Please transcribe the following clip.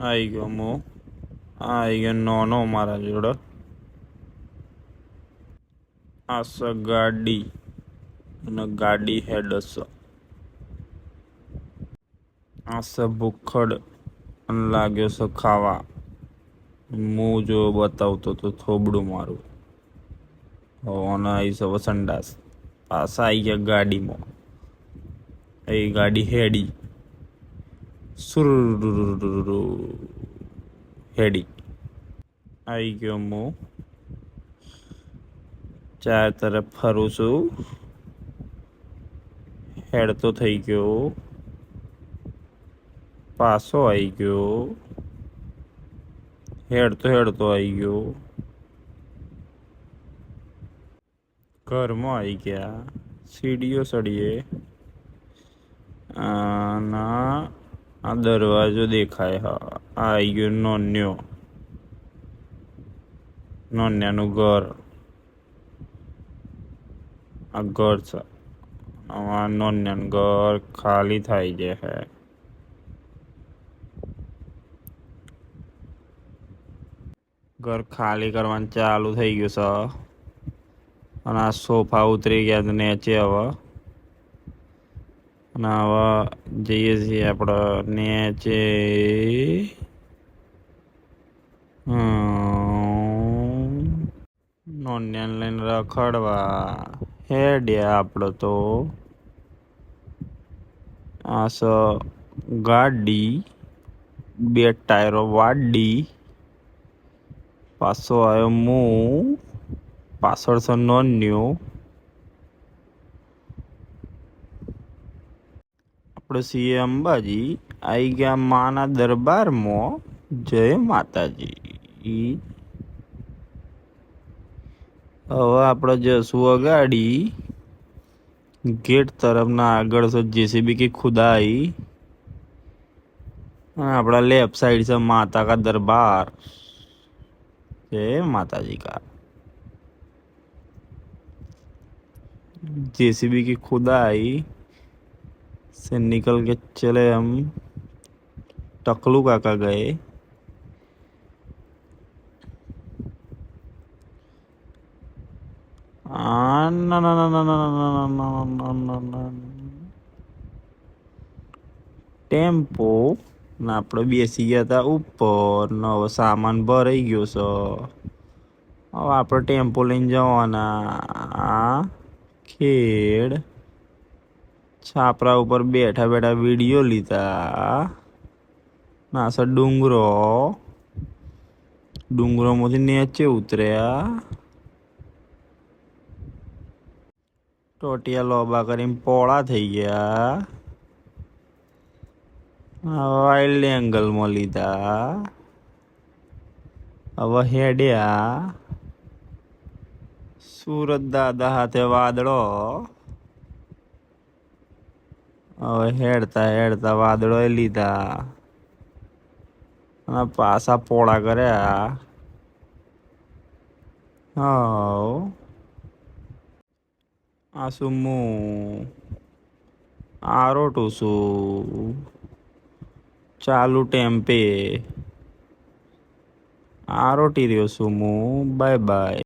આવી ગયો આવી ગયો નોનો મારા જોડે. આ સ ગાડી અને ગાડી હેડસ. આ સ ભૂખડ અને લાગ્યો છે ખાવા. હું જો બતાવતો તો થોબડું મારું. અને આવી છે સંડાસ. પાછા આવી ગયા ગાડીમાં. એ ગાડી હેડી સુર હેડી. આવી ગયો હું ચાર તરફ ફરું છું. હેડતો થઈ ગયો. પાછો આવી ગયો. હેડતો આવી ગયો. ઘરમાં આવી ગયા. સીડીઓ સળીએ. આ દરવાજો દેખાય. હા આવી ગયો નોન્યાનું ઘર. આ ઘર છે. નોન્યાનું ઘર ખાલી થાય જાય હે. ઘર ખાલી કરવાનું ચાલુ થઈ ગયું છે. અને આ સોફા ઉતરી ગયા તો નીચે હવે. અને હવે જઈએ છીએ આપણે નીચે. નોન્યાને લઈને રખડવા હેડ્યા આપણે તો. આ સ ગાડી 2 ટાયરો વાડી. પાછો આવ્યો હું. પાછળ છે નોન્યો. આપણે છીએ અંબાજી. આવી ગયા માના દરબારમાં. જય માતાજી. હવે આપણે જશું અગાડી. ગેટ તરફના આગળ છે જેસીબી की खुदाई. अपना लेफ्ट साइड से माता का दरबार. जय माता जी का. जेसीबी की खुदाई से निकल के चले हम टकलू काका गए. ટેમ્પો ને આપણે બેસી ગયા હતા ઉપર. ને હવે સામાન ભરાઈ ગયો છે. હવે આપણે ટેમ્પો લઈને જવાના ખેડ. છાપરા ઉપર બેઠા બેઠા વિડીયો લીધા. ના સર ડુંગરોમાંથી નીચે ઉતર્યા. ટોટિયા લોબા કરીને પોળા થઈ ગયા. વાઇલ્ડ એંગલમાં લીધા. હવે હેડ્યા સુરત દાદા હાથે વાદળો. હવે હેડતા વાદળો લીધા. અને પાછા પોળા કર્યા. આ શું આરોટું છું ચાલુ ટેમ્પે. આરોટી રહ્યો છું હું. Bye bye.